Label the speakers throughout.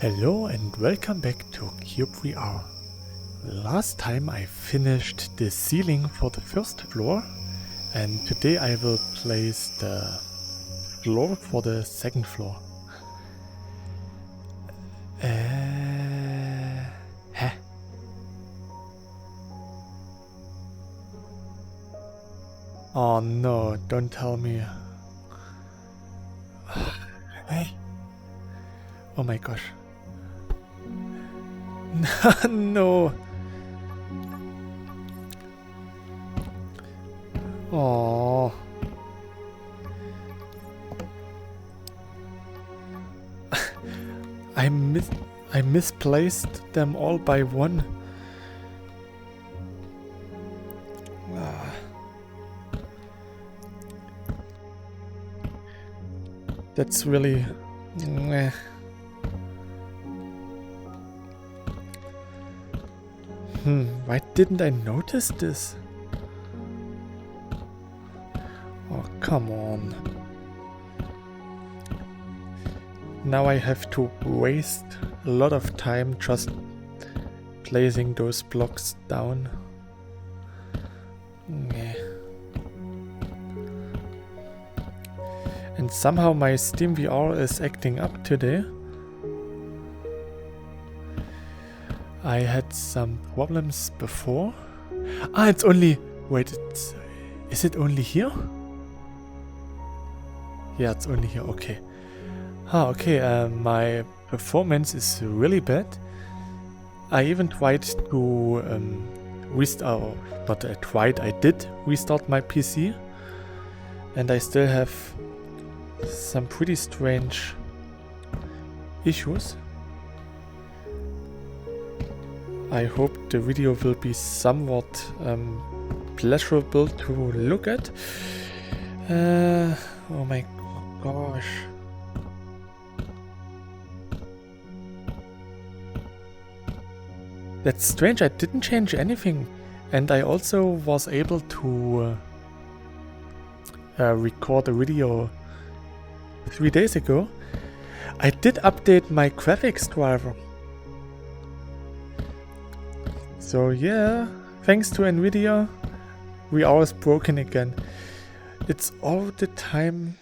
Speaker 1: Hello and welcome back to cyubeVR. Last time I finished the ceiling for the first floor, and today I will place the floor for the second floor. Hä? Oh no, don't tell me. Hey. Oh my gosh. No. Oh. I misplaced them all by one. That's really meh. Why didn't I notice this? Oh, come on. Now I have to waste a lot of time just placing those blocks down. And somehow my SteamVR is acting up today. I had some problems before. It's only... Wait, is it only here? Yeah, it's only here, okay. Okay, my performance is really bad. I even tried to restart, not I tried, I did restart my PC. And I still have some pretty strange issues. I hope the video will be somewhat pleasurable to look at. Oh my gosh. That's strange, I didn't change anything. And I also was able to record a video 3 days ago. I did update my graphics driver. So yeah, thanks to Nvidia, VR is broken again. It's all the time,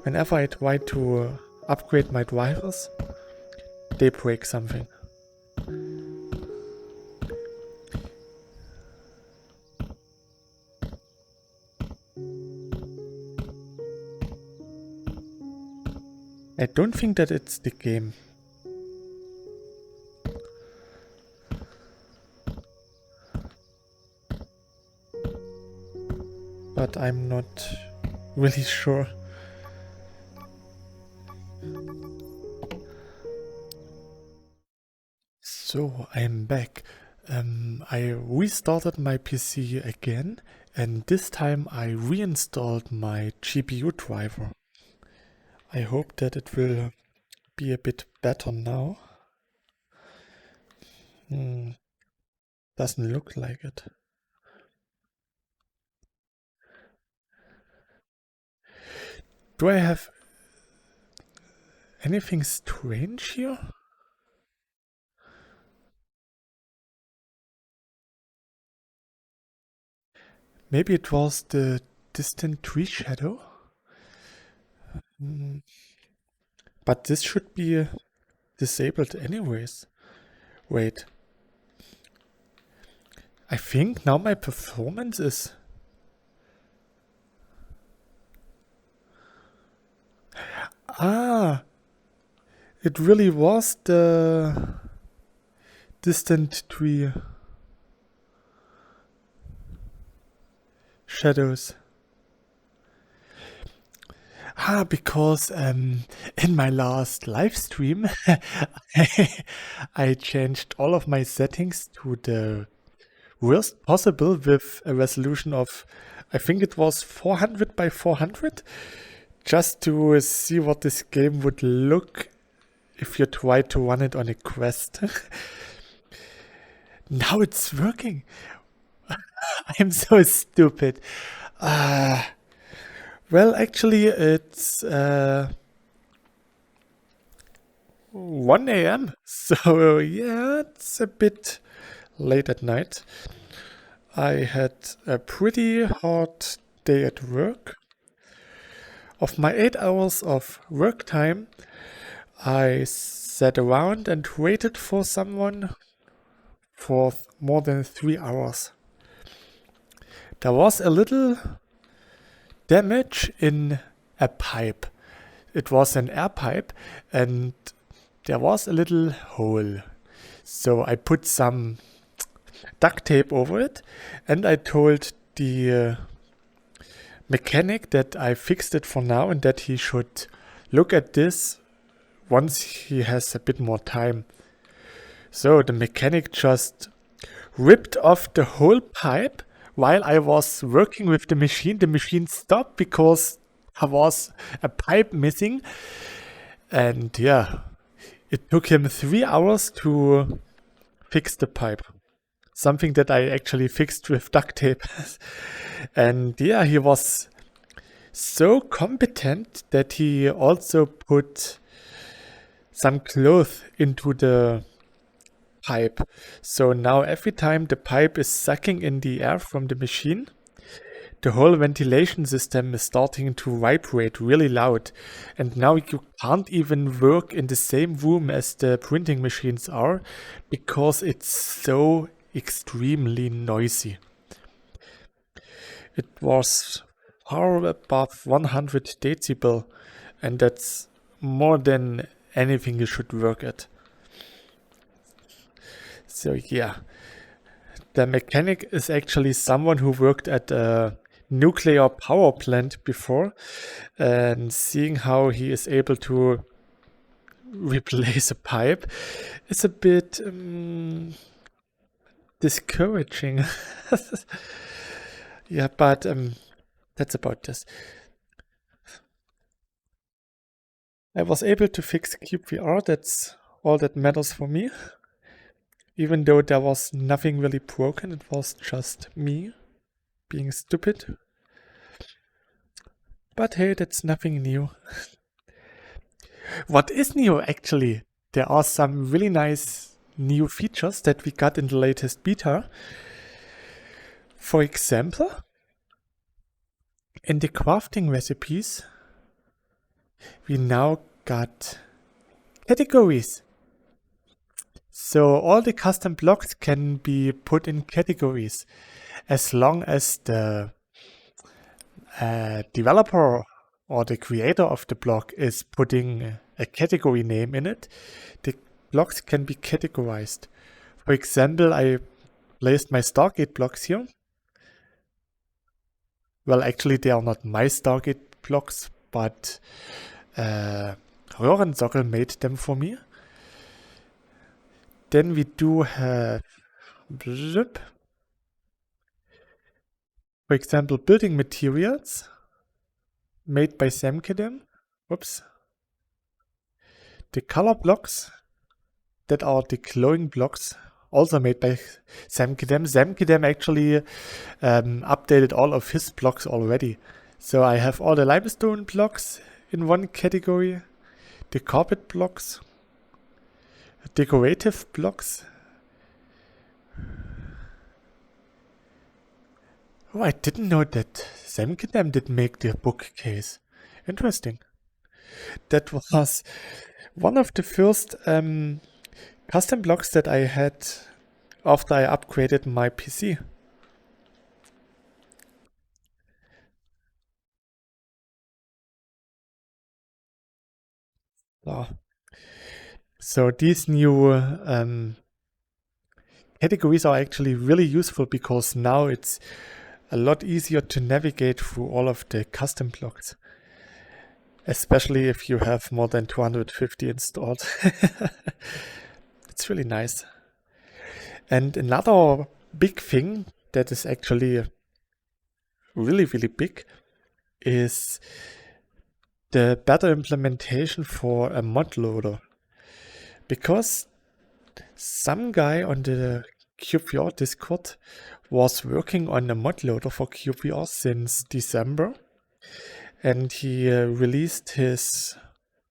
Speaker 1: whenever I try to upgrade my drivers, they break something. I don't think that it's the game. But I'm not really sure. So I'm back. I restarted my PC again, and this time I reinstalled my GPU driver. I hope that it will be a bit better now. Doesn't look like it. Do I have anything strange here? Maybe it was the distant tree shadow? But this should be disabled anyways. Wait. I think now my performance is... It really was the distant tree shadows. Because in my last live stream I changed all of my settings to the worst possible with a resolution of, I think it was 400 by 400, just to see what this game would look if you try to run it on a Quest. Now it's working. I'm so stupid. Well, actually, it's 1 a.m. So yeah, it's a bit late at night. I had a pretty hard day at work. Of my 8 hours of work time, I sat around and waited for someone for more than 3 hours. There was a little damage in a pipe. It was an air pipe and there was a little hole. So I put some duct tape over it and I told the mechanic that I fixed it for now and that he should look at this once he has a bit more time. So the mechanic just ripped off the whole pipe while I was working with the machine. The machine stopped because there was a pipe missing. And yeah, it took him 3 hours to fix the pipe. Something that I actually fixed with duct tape. And yeah, he was so competent that he also put some cloth into the pipe. So now every time the pipe is sucking in the air from the machine, the whole ventilation system is starting to vibrate really loud. And now you can't even work in the same room as the printing machines are because it's so extremely noisy. It was far above 100 decibel, and that's more than anything you should work at. So yeah, the mechanic is actually someone who worked at a nuclear power plant before, and seeing how he is able to replace a pipe is a bit discouraging. Yeah, but that's about this. I was able to fix cyubeVR, that's all that matters for me. Even though there was nothing really broken, it was just me being stupid. But hey, that's nothing new. What is new actually? There are some really nice new features that we got in the latest beta. For example, in the crafting recipes, we now got categories. So all the custom blocks can be put in categories as long as the developer or the creator of the block is putting a category name in it. The blocks can be categorized. For example, I placed my Stargate blocks here. Well, actually, they are not my Stargate blocks, but Röhrensockel made them for me. Then we do have, for example, building materials made by cyubeVR. Whoops. The color blocks that are the glowing blocks, also made by cyubeVR. cyubeVR actually updated all of his blocks already. So I have all the limestone blocks in one category, the carpet blocks, decorative blocks. Oh, I didn't know that cyubeVR did make the bookcase. Interesting. That was one of the first custom blocks that I had after I upgraded my PC. Oh. So these new categories are actually really useful because now it's a lot easier to navigate through all of the custom blocks, especially if you have more than 250 installed. It's really nice. And another big thing that is actually really, really big is the better implementation for a mod loader. Because some guy on the cyubeVR Discord was working on a mod loader for cyubeVR since December, and he released his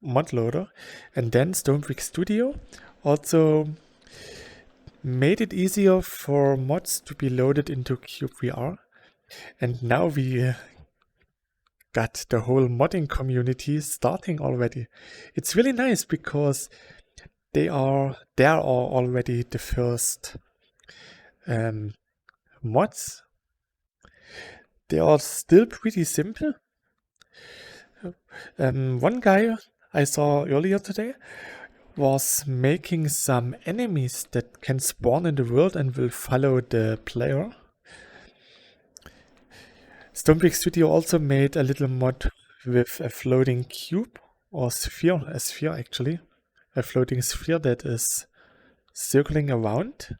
Speaker 1: mod loader, and then cyubeVR Studio also made it easier for mods to be loaded into cyubeVR. And now we got the whole modding community starting already. It's really nice because there are already the first mods. They are still pretty simple. One guy I saw earlier today was making some enemies that can spawn in the world and will follow the player. cyubeVR Studio also made a little mod with a floating cube or sphere, a sphere actually, a floating sphere that is circling around.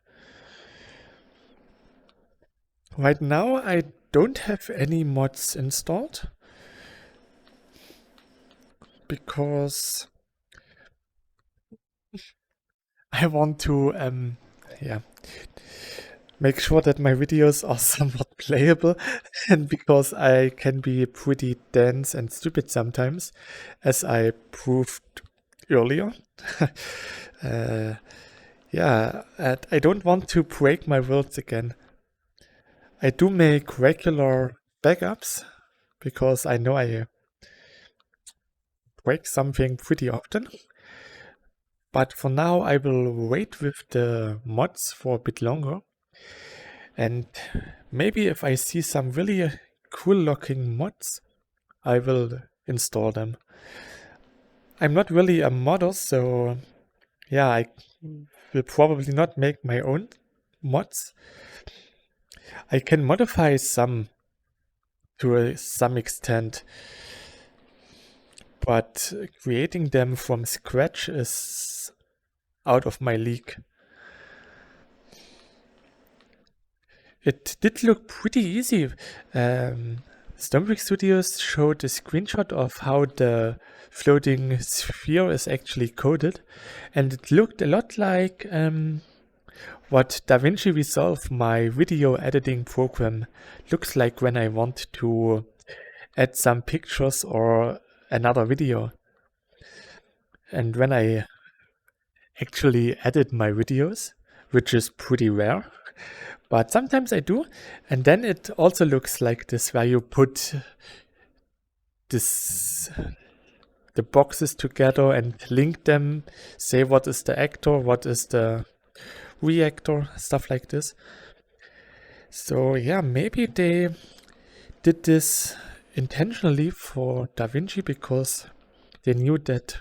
Speaker 1: Right now I don't have any mods installed because I want to make sure that my videos are somewhat playable, and because I can be pretty dense and stupid sometimes, as I proved earlier. Yeah, and I don't want to break my worlds again. I do make regular backups because I know I break something pretty often. But for now I will wait with the mods for a bit longer. And maybe if I see some really cool looking mods, I will install them. I'm not really a modder, so yeah, I will probably not make my own mods. I can modify some to some extent, but creating them from scratch is out of my league. It did look pretty easy. cyubeVR Studios showed a screenshot of how the floating sphere is actually coded, and it looked a lot like what Davinci Resolve, my video editing program, looks like when I want to add some pictures or another video. And when I actually edit my videos, which is pretty rare, but sometimes I do, and then it also looks like this, where you put the boxes together and link them, say what is the actor, what is the reactor, stuff like this. So yeah, maybe they did this intentionally for Davinci because they knew that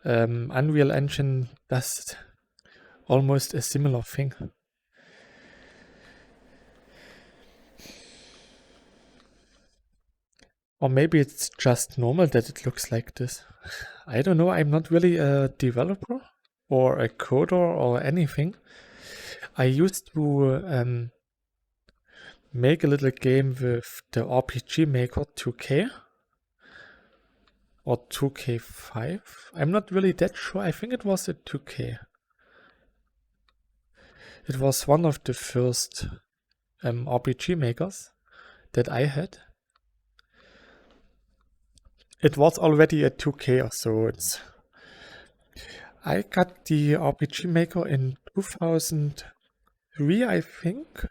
Speaker 1: Unreal Engine does almost a similar thing. Or maybe it's just normal that it looks like this. I don't know, I'm not really a developer or a coder or anything. I used to make a little game with the RPG maker 2K or 2K5. I'm not really that sure. I think it was a 2K. It was one of the first RPG makers that I had. It was already a 2K or so. I got the RPG maker in 2003, I think.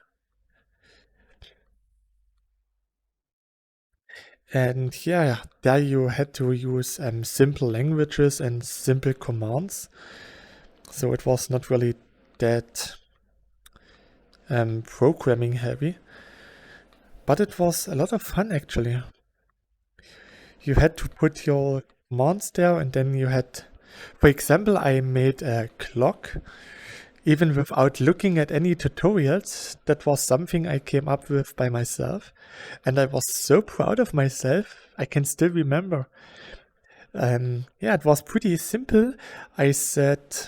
Speaker 1: And yeah, there you had to use simple languages and simple commands. So it was not really that programming heavy. But it was a lot of fun actually. You had to put your commands there, and then you had, for example, I made a clock even without looking at any tutorials. That was something I came up with by myself, and I was so proud of myself. I can still remember. Yeah, it was pretty simple. I said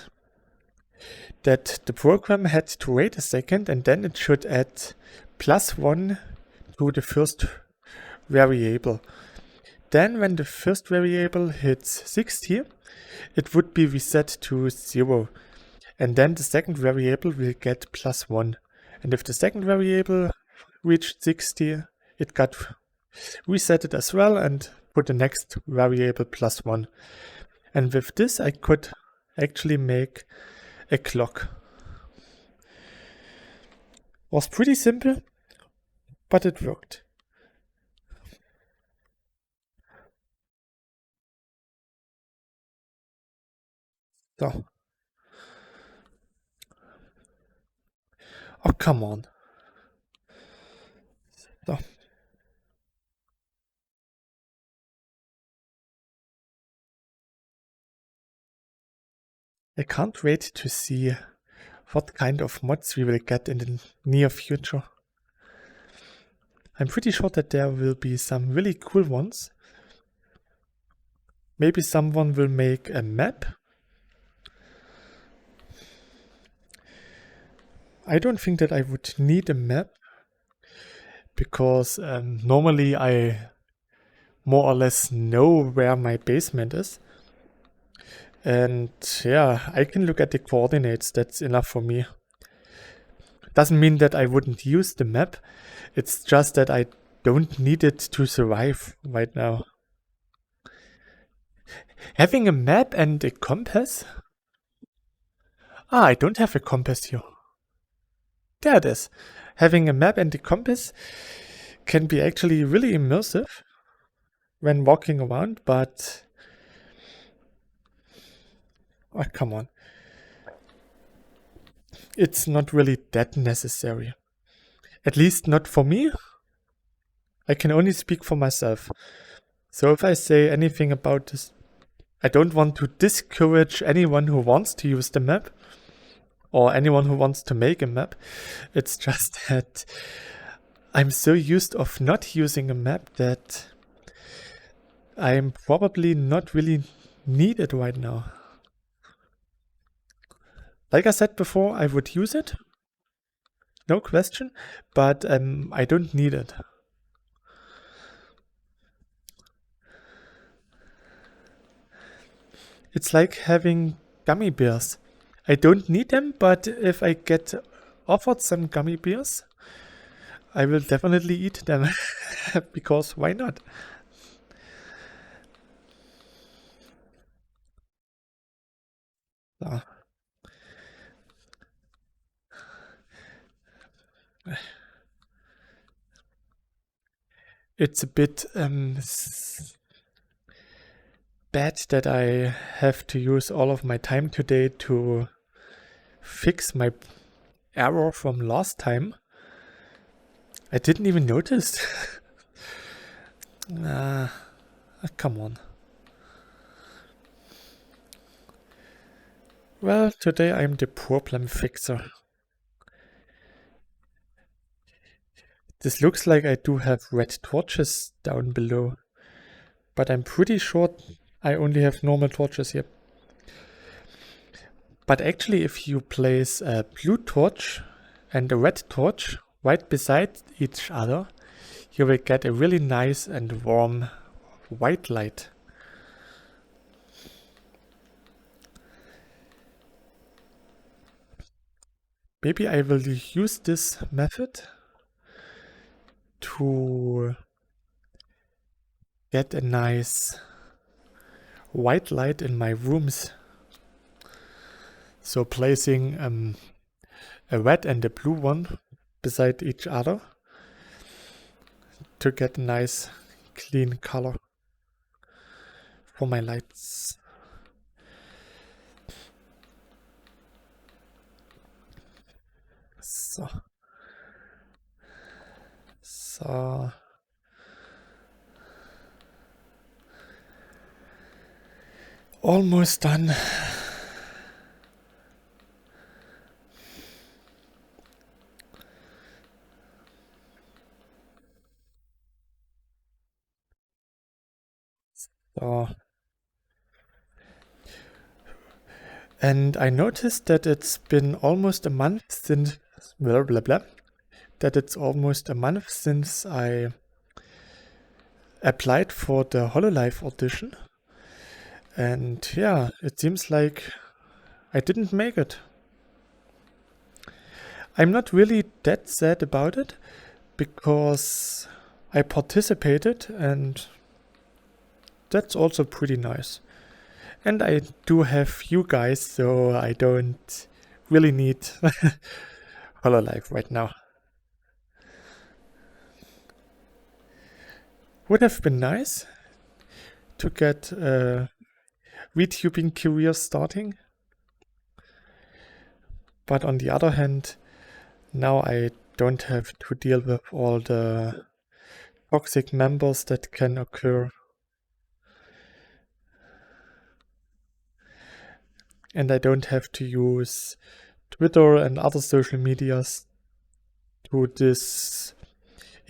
Speaker 1: that the program had to wait a second, and then it should add +1 to the first variable. Then when the first variable hits 60, it would be reset to 0. And then the second variable will get +1. And if the second variable reached 60, it got resetted as well, and put the next variable +1. And with this I could actually make a clock. Was pretty simple, but it worked. So. Oh, come on. So. I can't wait to see what kind of mods we will get in the near future. I'm pretty sure that there will be some really cool ones. Maybe someone will make a map. I don't think that I would need a map, because normally I more or less know where my basement is. And yeah, I can look at the coordinates, that's enough for me. Doesn't mean that I wouldn't use the map, it's just that I don't need it to survive right now. Having a map and a compass? Ah, I don't have a compass here. There it is. Having a map and a compass can be actually really immersive when walking around, but oh, come on. It's not really that necessary. At least not for me. I can only speak for myself. So if I say anything about this, I don't want to discourage anyone who wants to use the map or anyone who wants to make a map. It's just that I'm so used of not using a map that I'm probably not really needed right now. Like I said before, I would use it, no question, but I don't need it. It's like having gummy bears. I don't need them, but if I get offered some gummy bears, I will definitely eat them, because why not? Ah. It's a bit bad that I have to use all of my time today to fix my error from last time. I didn't even notice. Come on. Well, today I'm the problem fixer. This looks like I do have red torches down below, but I'm pretty sure I only have normal torches here. But actually, if you place a blue torch and a red torch right beside each other, you will get a really nice and warm white light. Maybe I will use this method to get a nice white light in my rooms. So placing a red and a blue one beside each other to get a nice clean color for my lights. So almost done. So, and I noticed that it's been almost a month since blah blah blah. That it's almost a month since I applied for the HoloLive audition. And yeah, it seems like I didn't make it. I'm not really that sad about it, because I participated and that's also pretty nice. And I do have you guys, so I don't really need Hololive right now. Would have been nice to get a VTubing career starting. But on the other hand, now I don't have to deal with all the toxic members that can occur. And I don't have to use Twitter and other social medias to this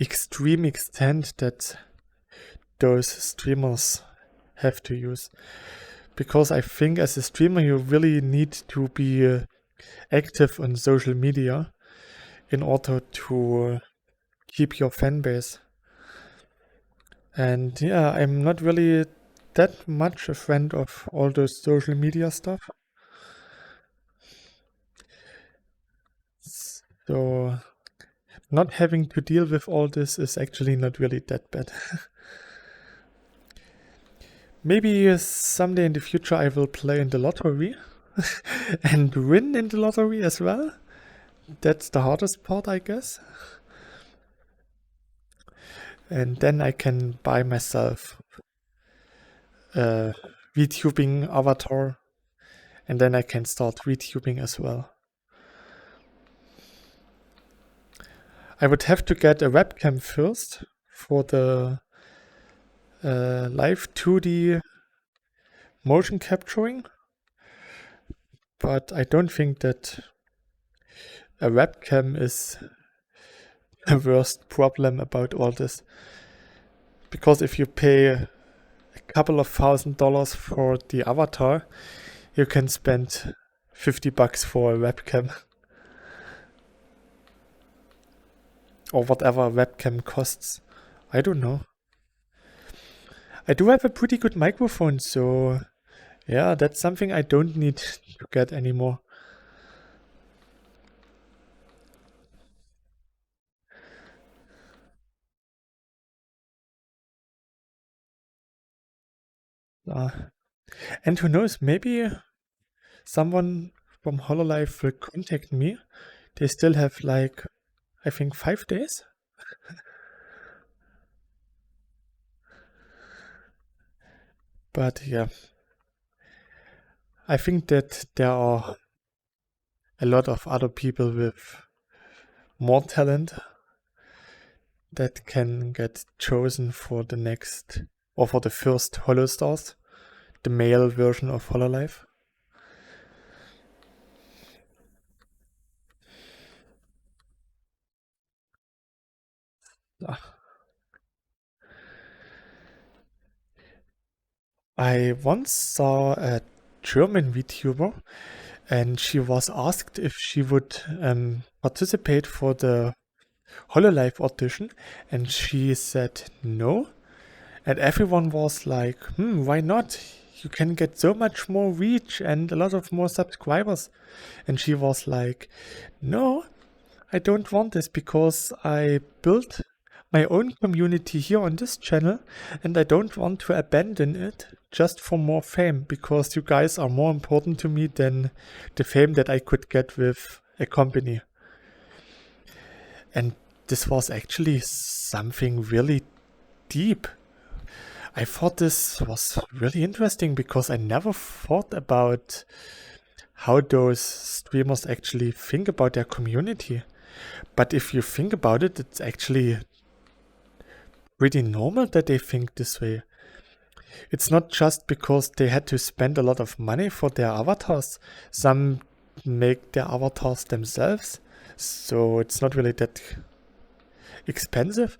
Speaker 1: extreme extent that those streamers have to use. Because I think as a streamer you really need to be active on social media in order to keep your fan base. And yeah, I'm not really that much a friend of all those social media stuff. So not having to deal with all this is actually not really that bad. Maybe someday in the future I will play in the lottery and win in the lottery as well. That's the hardest part, I guess. And then I can buy myself a VTubing avatar, and then I can start VTubing as well. I would have to get a webcam first for the live 2D motion capturing, but I don't think that a webcam is the worst problem about all this, because if you pay a couple of $1,000 for the avatar, you can spend $50 for a webcam. Or whatever a webcam costs. I don't know. I do have a pretty good microphone, so yeah, that's something I don't need to get anymore. And who knows, maybe someone from Hololive will contact me. They still have like, I think 5 days. But yeah, I think that there are a lot of other people with more talent that can get chosen for the next, or for the first Holostars, the male version of Hololive. I once saw a German VTuber, and she was asked if she would participate for the Hololive audition, and she said no. And everyone was like, why not? You can get so much more reach and a lot of more subscribers. And she was like, no, I don't want this because I built my own community here on this channel and I don't want to abandon it just for more fame, because you guys are more important to me than the fame that I could get with a company. And this was actually something really deep. I thought this was really interesting because I never thought about how those streamers actually think about their community. But if you think about it, it's actually pretty normal that they think this way. It's not just because they had to spend a lot of money for their avatars. Some make their avatars themselves, so it's not really that expensive.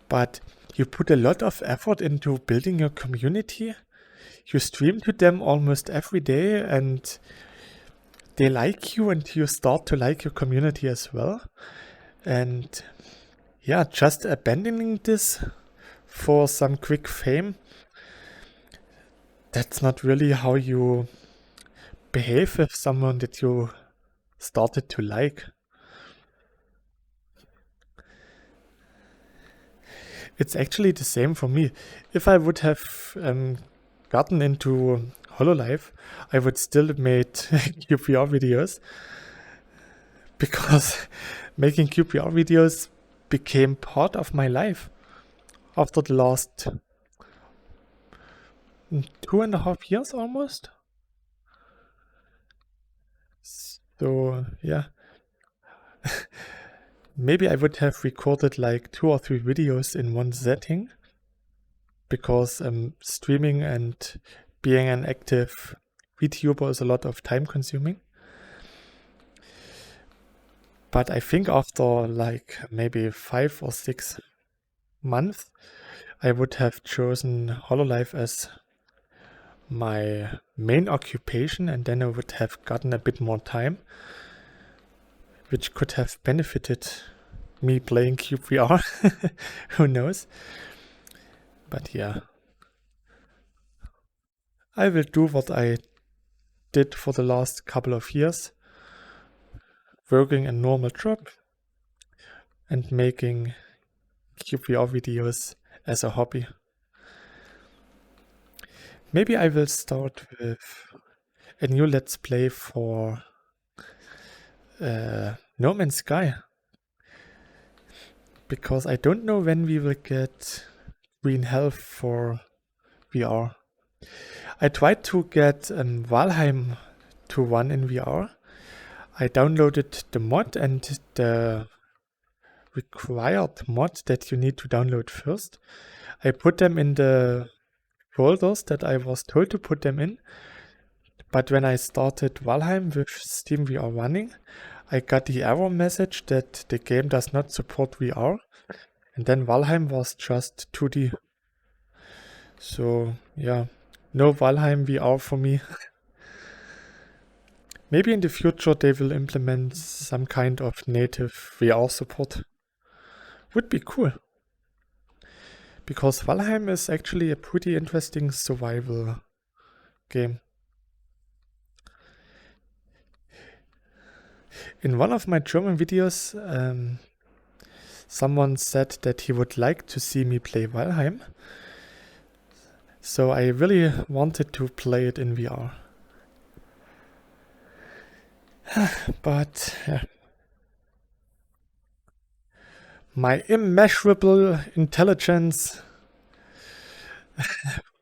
Speaker 1: But you put a lot of effort into building your community. You stream to them almost every day and they like you and you start to like your community as well. And yeah, just abandoning this for some quick fame, that's not really how you behave with someone that you started to like. It's actually the same for me. If I would have gotten into HoloLive, I would still have made cyubeVR videos, because making cyubeVR videos became part of my life after the last 2.5 years almost. So yeah, maybe I would have recorded like 2 or 3 videos in one setting, because streaming and being an active VTuber is a lot of time consuming. But I think after like maybe 5 or 6 months, I would have chosen HoloLive as my main occupation, and then I would have gotten a bit more time, which could have benefited me playing cyubeVR. Who knows? But yeah, I will do what I did for the last couple of years, working a normal job and making cyubeVR videos as a hobby. Maybe I will start with a new Let's Play for No Man's Sky, because I don't know when we will get green health for VR. I tried to get Valheim to run in VR. I downloaded the mod and the required mod that you need to download first. I put them in the folders that I was told to put them in, but when I started Valheim with SteamVR running, I got the error message that the game does not support VR, and then Valheim was just 2D. So yeah, no Valheim VR for me. Maybe in the future they will implement some kind of native VR support. Would be cool. Because Valheim is actually a pretty interesting survival game. In one of my German videos, someone said that he would like to see me play Valheim. So I really wanted to play it in VR. But yeah, my immeasurable intelligence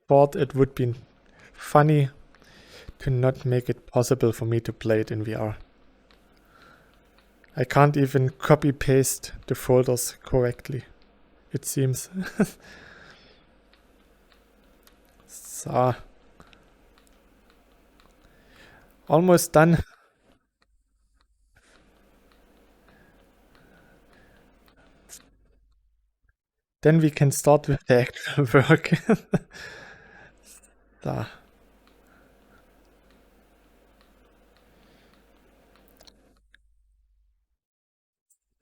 Speaker 1: thought it would be funny to not make it possible for me to play it in VR. I can't even copy paste the folders correctly, it seems. So, almost done. Then we can start with the actual work. So.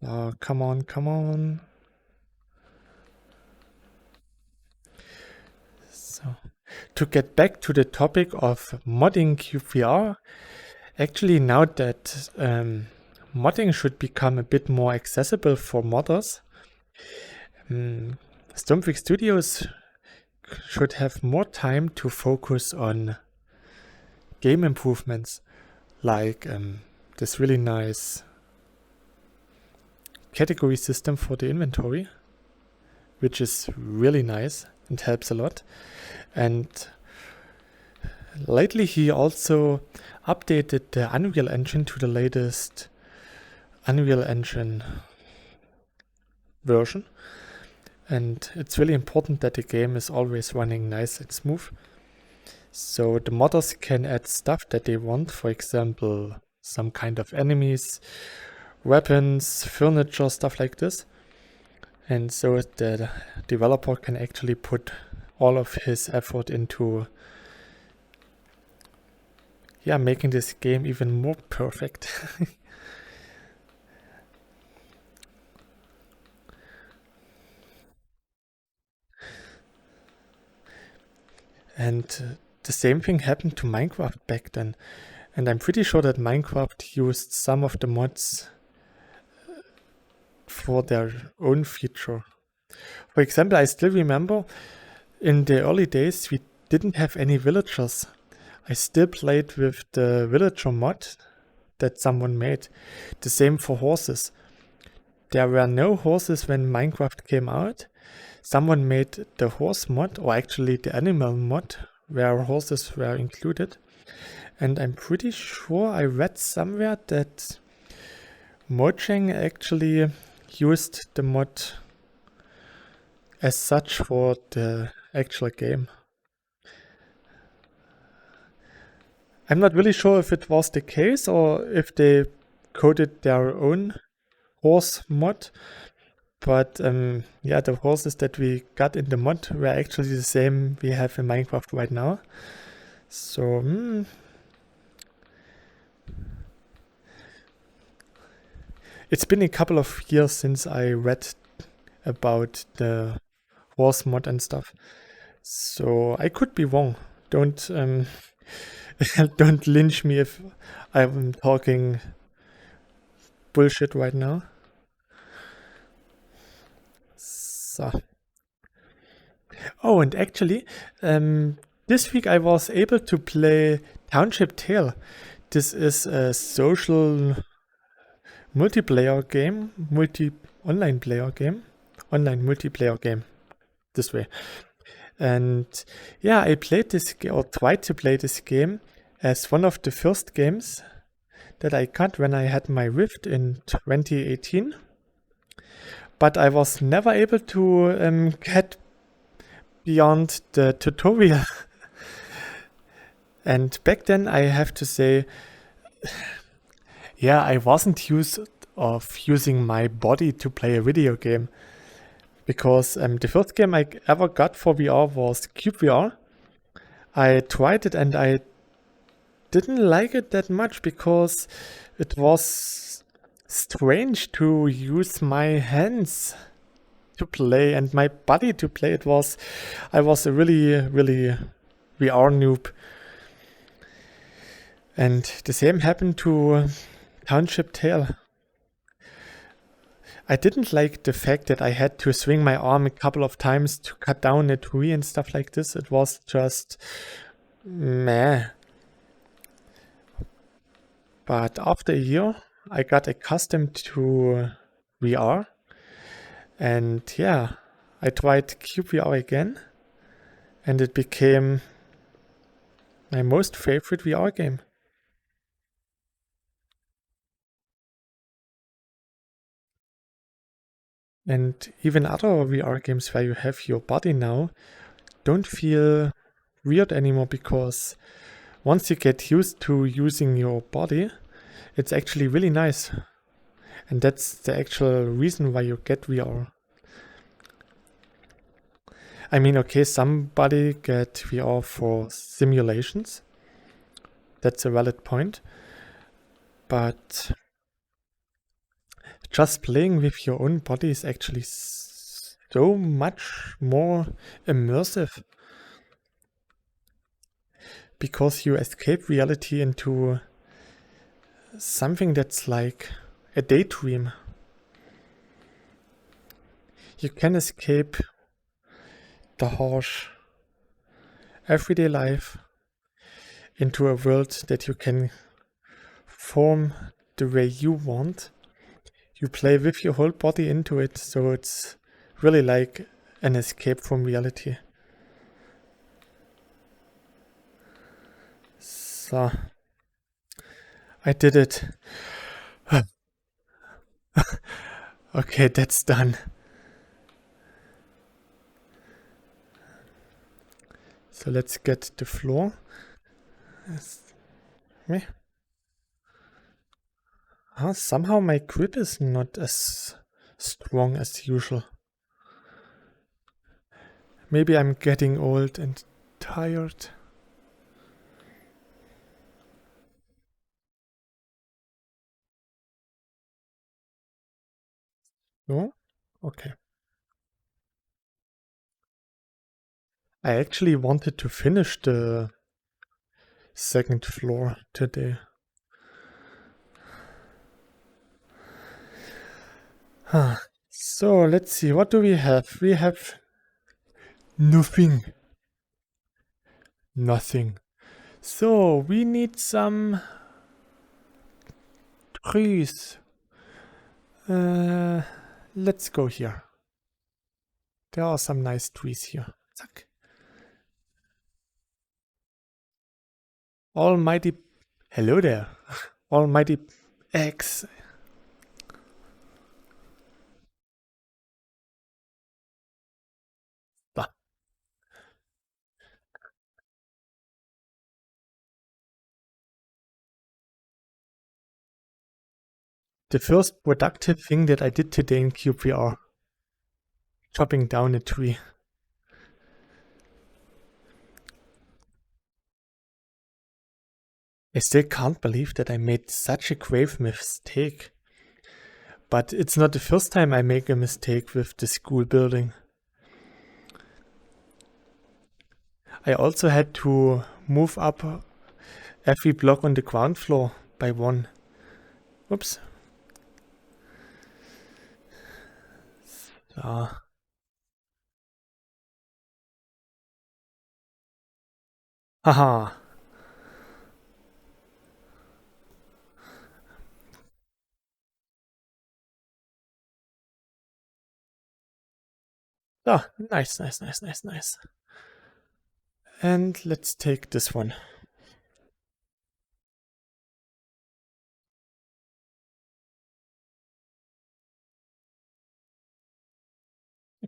Speaker 1: Oh, come on, come on. So, to get back to the topic of modding cyubeVR, actually now that modding should become a bit more accessible for modders, Stormfix Studios should have more time to focus on game improvements, like this really nice category system for the inventory, which is really nice and helps a lot. And lately he also updated the Unreal Engine to the latest Unreal Engine version. And it's really important that the game is always running nice and smooth. So the modders can add stuff that they want, for example, some kind of enemies, weapons, furniture, stuff like this. And so the developer can actually put all of his effort into making this game even more perfect. And the same thing happened to Minecraft back then. And I'm pretty sure that Minecraft used some of the mods for their own feature. For example, I still remember in the early days we didn't have any villagers. I still played with the villager mod that someone made. The same for horses. There were no horses when Minecraft came out. Someone made the horse mod, or actually the animal mod, where horses were included. And I'm pretty sure I read somewhere that Mojang actually used the mod as such for the actual game. I'm not really sure if it was the case or if they coded their own horse mod, but yeah, the horses that we got in the mod were actually the same we have in Minecraft right now. So it's been a couple of years since I read about the horse mod and stuff, so I could be wrong. Don't don't lynch me if I'm talking bullshit right now. So. Oh, and actually, this week I was able to play Township Tale. This is a social multiplayer game, online multiplayer game, this way. And yeah, I played this or tried to play this game as one of the first games that I got when I had my Rift in 2018. But I was never able to get beyond the tutorial. And back then I have to say, yeah, I wasn't used of using my body to play a video game. Because the first game I ever got for VR was cyubeVR. I tried it and I didn't like it that much because it was strange to use my hands to play and my body to play. I was a really VR noob. And the same happened to Township Tale. I didn't like the fact that I had to swing my arm a couple of times to cut down a tree and stuff like this. It was just meh. But after a year, I got accustomed to VR. And yeah, I tried cyubeVR again. And it became my most favorite VR game. And even other VR games where you have your body now don't feel weird anymore, because once you get used to using your body, it's actually really nice. And that's the actual reason why you get VR. I mean, okay, somebody get VR for simulations. That's a valid point. But just playing with your own body is actually so much more immersive, because you escape reality into something that's like a daydream. You can escape the harsh everyday life into a world that you can form the way you want. You play with your whole body into it, so it's really like an escape from reality. So, I did it. Okay, that's done. So let's get the floor. Somehow my grip is not as strong as usual. Maybe I'm getting old and tired. No? Okay. I actually wanted to finish the second floor today. So let's see, what do we have? We have nothing. Nothing. So we need some trees. Let's go here. There are some nice trees here. Zack. Almighty. Hello there. Almighty X. Ah. The first productive thing that I did today in cyubeVR. Chopping down a tree. I still can't believe that I made such a grave mistake. But it's not the first time I make a mistake with the school building. I also had to move up every block on the ground floor by one. Oops. Ah. Haha. Ah, nice, nice, nice, nice, nice. And let's take this one.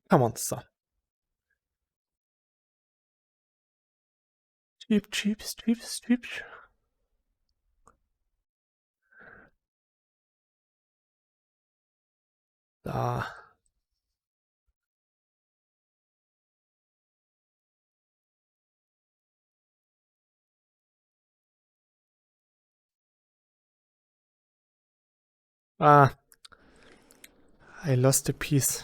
Speaker 1: Come on, so. Cheap, cheap, cheap, cheap. Ah. Ah. I lost a piece.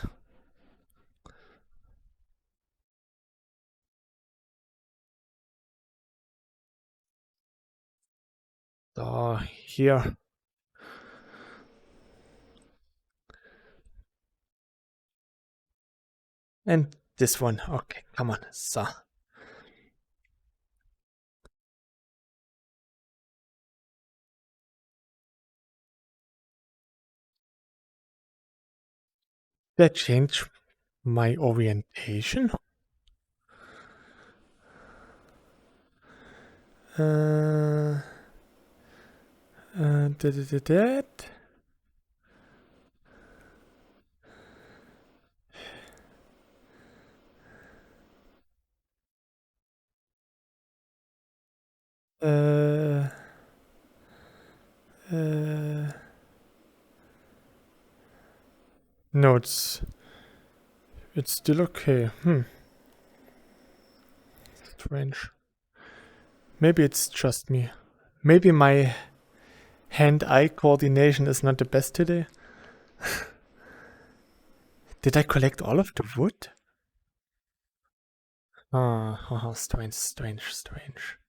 Speaker 1: So, here. And this one. Okay, come on. So. That changed my orientation. That. No, it's still okay. Strange. Maybe it's just me. Maybe my hand-eye coordination is not the best today. Did I collect all of the wood? Ah, strange, strange, strange.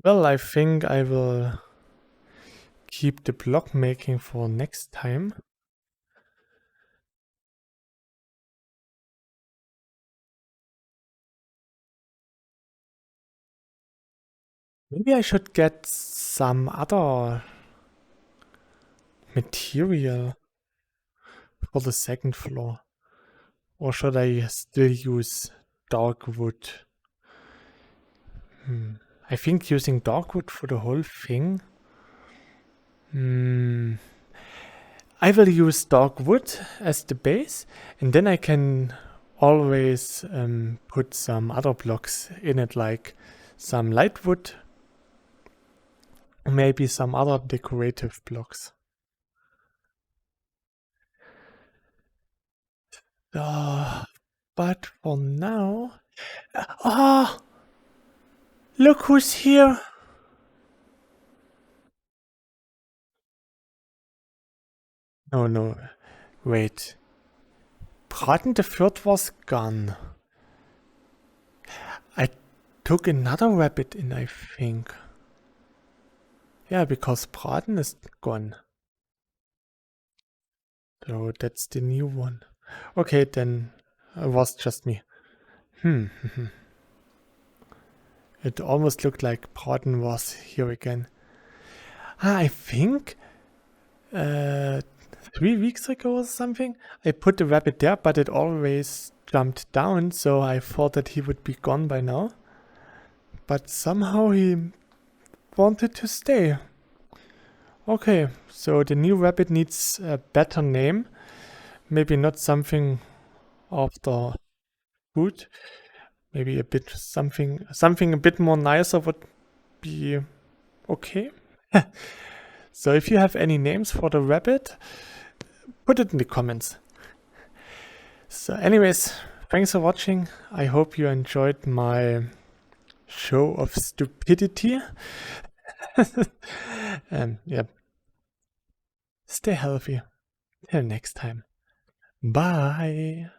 Speaker 1: Well, I think I will keep the block making for next time. Maybe I should get some other material for the second floor. Or should I still use dark wood? I think using dark wood for the whole thing. I will use dark wood as the base, and then I can always put some other blocks in it, like some light wood, or maybe some other decorative blocks. But for now... Ah! Look who's here! No, no. Wait. Braten the third was gone. I took another rabbit in, I think. Yeah, because Braten is gone. So that's the new one. Okay, then it was just me. It almost looked like Broughton was here again. I think 3 weeks ago or something, I put the rabbit there, but it always jumped down, so I thought that he would be gone by now. But somehow he wanted to stay. Okay, so the new rabbit needs a better name. Maybe not something of the food. Maybe a bit something a bit more nicer would be okay. So if you have any names for the rabbit, put it in the comments. So anyways, thanks for watching. I hope you enjoyed my show of stupidity. And yeah, stay healthy. Till next time. Bye.